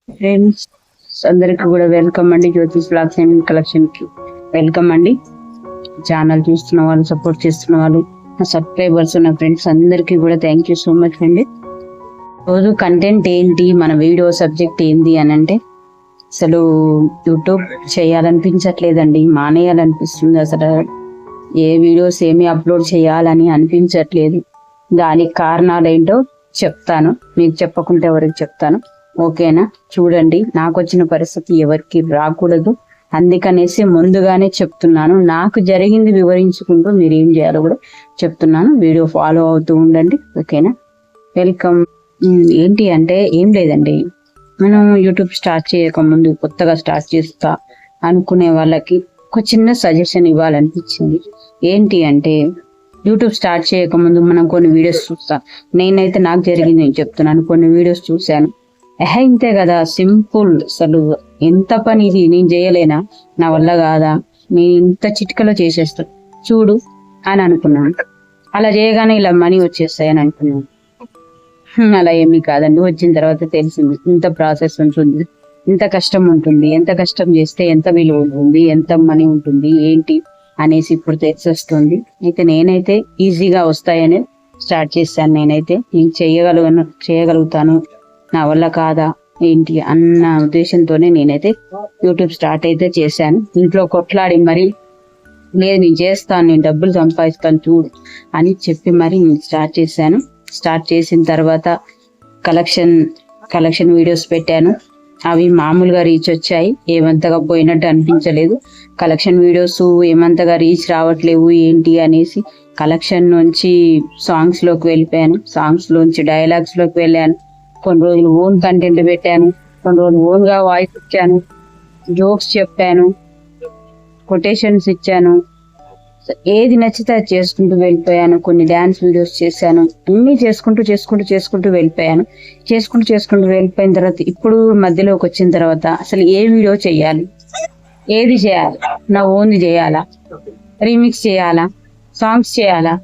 Friends అందరికి కూడా welcome అండి. జ్యోతిష్ బ్లాగ్స్ అండ్ కలెక్షన్ కి వెల్కమ్ అండి. ఛానల్ చూస్తున్న వాళ్ళు, సపోర్ట్ చేస్తున్న వాళ్ళు, నా సబ్స్క్రైబర్స్, నా ఫ్రెండ్స్ అందరికి కూడా థ్యాంక్ యూ సో మచ్ అండి. రోజు కంటెంట్ ఏంటి, మన వీడియో సబ్జెక్ట్ ఏంటి అని అంటే అసలు యూట్యూబ్ చేయాలనిపించట్లేదండి, మానేయాలనిపిస్తుంది. అసలు ఏ వీడియోస్ ఏమి అప్లోడ్ చేయాలని అనిపించట్లేదు. దానికి కారణాలు ఏంటో చెప్తాను, మీకు చెప్పకుంటే ఎవరికి చెప్తాను, ఓకేనా? చూడండి, నాకు వచ్చిన పరిస్థితి ఎవరికి రాకూడదు, అందుకనేసి ముందుగానే చెప్తున్నాను. నాకు జరిగింది వివరించుకుంటూ మీరు ఏం చేయాలో కూడా చెప్తున్నాను. వీడియో ఫాలో అవుతూ ఉండండి, ఓకేనా? వెల్కమ్. ఏంటి అంటే ఏం లేదండి, మనం యూట్యూబ్ స్టార్ట్ చేయకముందు, కొత్తగా స్టార్ట్ చేస్తా అనుకునే వాళ్ళకి ఒక చిన్న సజెషన్ ఇవ్వాలనిపించింది. ఏంటి అంటే యూట్యూబ్ స్టార్ట్ చేయకముందు మనం కొన్ని వీడియోస్ చూస్తాం. నేనైతే నాకు జరిగింది నేను చెప్తున్నాను. కొన్ని వీడియోస్ చూశాను, ఇంతే కదా, సింపుల్, అసలు ఎంత పని ఇది, నేను చేయలేనా, నా వల్ల కాదా, నేను ఇంత చిటికలో చేసేస్తాను చూడు అని అనుకున్నాను. అలా చేయగానే ఇలా మనీ వచ్చేస్తాయని అనుకున్నాను. అలా ఏమీ కాదండి. వచ్చిన తర్వాత తెలిసింది ఇంత ప్రాసెస్ ఉంటుంది, ఇంత కష్టం ఉంటుంది, ఎంత కష్టం చేస్తే ఎంత విలువ ఉంటుంది, ఎంత మనీ ఉంటుంది ఏంటి అనేసి ఇప్పుడు తెలిసొస్తుంది. అయితే నేనైతే ఈజీగా వస్తాయని స్టార్ట్ చేశాను. నేను చేయగలుగుతాను, నా వల్ల కాదా ఏంటి అన్న ఉద్దేశంతోనే నేనైతే యూట్యూబ్ స్టార్ట్ అయితే చేశాను. ఇంట్లో కొట్లాడి మరి, లేదు నేను చేస్తాను, నేను డబ్బులు సంపాదిస్తాను చూడు అని చెప్పి మరి నేను స్టార్ట్ చేశాను. స్టార్ట్ చేసిన తర్వాత కలెక్షన్ వీడియోస్ పెట్టాను. అవి మామూలుగా రీచ్ వచ్చాయి, ఏమంతగా పోయినట్టు అనిపించలేదు. కలెక్షన్ వీడియోస్ ఏమంతగా రీచ్ రావట్లేవు ఏంటి అనేసి కలెక్షన్ నుంచి సాంగ్స్ లోకి వెళ్ళిపోయాను, సాంగ్స్ లోంచి డైలాగ్స్ లోకి వెళ్ళాను. కొన్ని రోజులు ఓన్ కంటెంట్ పెట్టాను, కొన్ని రోజులు ఓన్ గా వాయిస్ ఇచ్చాను, జోక్స్ చెప్పాను, కొటేషన్స్ ఇచ్చాను. ఏది నచ్చితే అది చేసుకుంటూ వెళ్ళిపోయాను. కొన్ని డ్యాన్స్ వీడియోస్ చేశాను. అన్ని చేసుకుంటూ వెళ్ళిపోయాను. చేసుకుంటూ వెళ్ళిపోయిన తర్వాత ఇప్పుడు మధ్యలోకి వచ్చిన తర్వాత అసలు ఏ వీడియో చేయాలి, ఏది చేయాలి, నా ఓన్ది చేయాలా, రీమిక్స్ చేయాలా, సాంగ్స్ చేయాలా,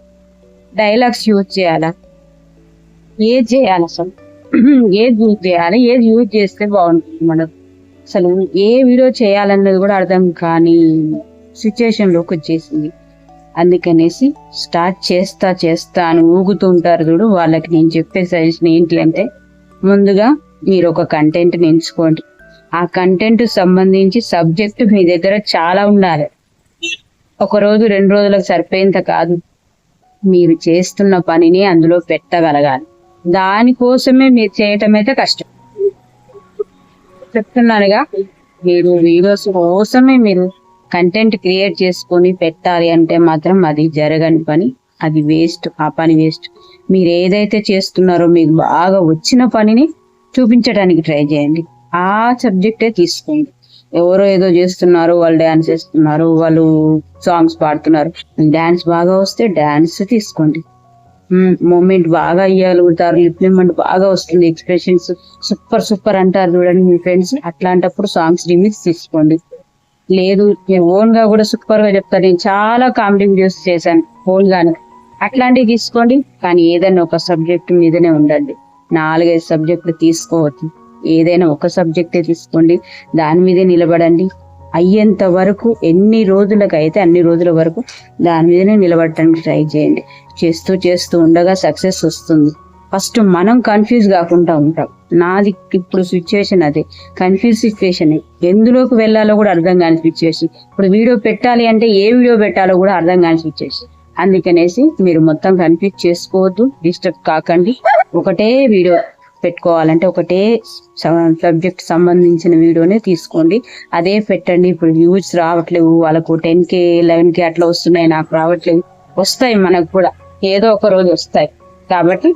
డైలాగ్స్ యూజ్ చేయాలా, ఏది చేయాలి, అసలు ఏది యూజ్ చేయాలి, ఏది యూజ్ చేస్తే బాగుంటుంది మనకు, అసలు ఏ వీడియో చేయాలన్నది కూడా అర్థం కాని సిచ్యుయేషన్ లోకి వచ్చేసింది. అందుకనేసి స్టార్ట్ చేస్తా అని ఊగుతూ ఉంటారు చూడు, వాళ్ళకి నేను చెప్పే సజెషన్ ఏంటి అంటే, ముందుగా మీరు ఒక కంటెంట్ ఎంచుకోండి. ఆ కంటెంట్ సంబంధించి సబ్జెక్ట్ మీ దగ్గర చాలా ఉండాలి. ఒక రోజు 2 రోజులకు సరిపోయేంత కాదు, మీరు చేస్తున్న పనిని అందులో పెట్టగలగాలి. దానికోసమే మీరు చేయటం అయితే కష్టం. చెప్తున్నానుగా, మీరు వీడియోస్ కోసమే మీరు కంటెంట్ క్రియేట్ చేసుకొని పెట్టాలి అంటే మాత్రం అది జరగని పని, అది వేస్ట్, ఆ పని వేస్ట్. మీరు ఏదైతే చేస్తున్నారో మీకు బాగా వచ్చిన పనిని చూపించడానికి ట్రై చేయండి. ఆ సబ్జెక్టే తీసుకోండి. ఎవరో ఏదో చేస్తున్నారు, వాళ్ళు డ్యాన్స్ చేస్తున్నారు, వాళ్ళు సాంగ్స్ పాడుతున్నారు, డ్యాన్స్ బాగా వస్తే డ్యాన్స్ తీసుకోండి. మూమెంట్ బాగా ఇవ్వగలుగుతారు, లిప్లిమెంట్ బాగా వస్తుంది, ఎక్స్ప్రెషన్స్ సూపర్ అంటారు చూడండి మీ ఫ్రెండ్స్, అట్లాంటప్పుడు సాంగ్స్ రిమిక్స్ తీసుకోండి. లేదు నేను ఓన్ గా కూడా సూపర్ గా చెప్తాను, నేను చాలా కామెడీ వీడియోస్ చేశాను ఓన్ గానే, అట్లాంటివి తీసుకోండి. కానీ ఏదైనా ఒక సబ్జెక్ట్ మీదనే ఉండండి. 4-5 సబ్జెక్టులు తీసుకోవద్దు, ఏదైనా ఒక సబ్జెక్టే తీసుకోండి, దాని మీదే నిలబడండి. అయ్యేంత వరకు, ఎన్ని రోజులకు అయితే అన్ని రోజుల వరకు దాని మీదనే నిలబడటానికి ట్రై చేయండి. చేస్తూ ఉండగా సక్సెస్ వస్తుంది. ఫస్ట్ మనం కన్ఫ్యూజ్ కాకుండా ఉంటాం. నాది ఇప్పుడు సిచ్యువేషన్ అదే, కన్ఫ్యూజ్ సిచ్యువేషన్, ఎందులోకి వెళ్ళాలో కూడా అర్థం కాని సిచ్యువేషన్. ఇప్పుడు వీడియో పెట్టాలి అంటే ఏ వీడియో పెట్టాలో కూడా అర్థం కాని సిచ్యువేషన్. అందుకనేసి మీరు మొత్తం కన్ఫ్యూజ్ చేసుకోవద్దు, డిస్టర్బ్ కాకండి. ఒకటే వీడియో పెట్టుకోవాలంటే ఒకటే సబ్జెక్ట్ సంబంధించిన వీడియోనే తీసుకోండి, అదే పెట్టండి. ఇప్పుడు వ్యూస్ రావట్లేవు, వాళ్ళకు 10K 11K అట్లా వస్తున్నాయి, నాకు రావట్లేదు. వస్తాయి, మనకు కూడా ఏదో ఒక రోజు వస్తాయి. కాబట్టి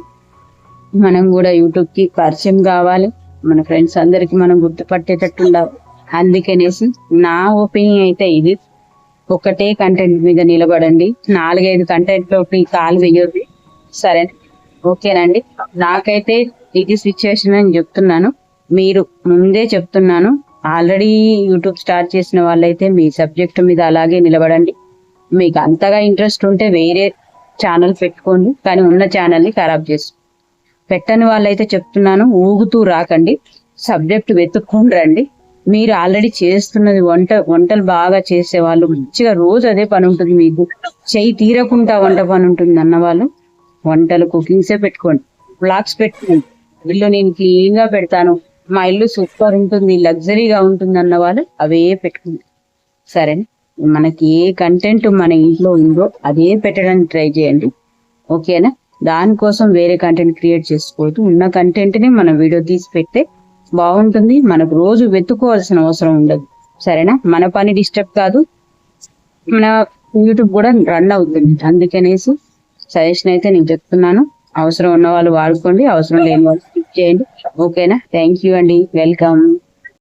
మనం కూడా యూట్యూబ్ కి పరిచయం కావాలి, మన ఫ్రెండ్స్ అందరికి మనం గుర్తుపట్టేటట్టు ఉండాలి. అందుకనేసి నా ఒపీనియన్ అయితే ఇది, ఒకటే కంటెంట్ మీద నిలబడండి, 4-5 కంటెంట్ లోకి కాలు వేయొద్దు. సరే, ఓకేనండి? నాకైతే ఇది సిచ్యువేషన్ అని చెప్తున్నాను, మీరు ముందే చెప్తున్నాను. ఆల్రెడీ యూట్యూబ్ స్టార్ట్ చేసిన వాళ్ళైతే మీ సబ్జెక్ట్ మీద అలాగే నిలబడండి. మీకు అంతగా ఇంట్రెస్ట్ ఉంటే వేరే ఛానల్ పెట్టుకోండి, కానీ ఉన్న ఛానల్ని ఖరాబ్ చేసుకోండి. పెట్టని వాళ్ళైతే చెప్తున్నాను, ఊగుతూ రాకండి. సబ్జెక్ట్ వెతుక్కొని రండి. మీరు ఆల్రెడీ చేస్తున్నది వంటలు బాగా చేసే వాళ్ళు, మంచిగా రోజు అదే పని ఉంటుంది, మీకు చెయ్యి తీరకుండా వంట పని ఉంటుంది అన్న వాళ్ళు వంటలు కుకింగ్సే పెట్టుకోండి, బ్లాగ్స్ పెట్టుకోండి. ఇల్లు నేను క్లీన్ గా పెడతాను, మా ఇల్లు సూపర్ ఉంటుంది, లగ్జరీగా ఉంటుంది అన్న వాళ్ళు అవే పెట్టుకోండి. సరేనా? మనకి ఏ కంటెంట్ మన ఇంట్లో ఉందో అదే పెట్టడానికి ట్రై చేయండి. ఓకేనా? దానికోసం వేరే కంటెంట్ క్రియేట్ చేసుకోవద్దు. ఉన్న కంటెంట్ ని మనం వీడియో తీసి పెడితే బాగుంటుంది, మనకు రోజు వెతుక్కోవాల్సిన అవసరం ఉండదు. సరేనా? మన పని డిస్టర్బ్ కాదు, మన యూట్యూబ్ కూడా రన్ అవుతుంది. అందుకనేసి సజెషన్ అయితే నేను చెప్తున్నాను. అవసరం ఉన్న వాళ్ళు వాడుకోండి, అవసరం లేని వాళ్ళు స్కిప్ చేయండి. ఓకేనా? థ్యాంక్ యూ అండి, వెల్కమ్.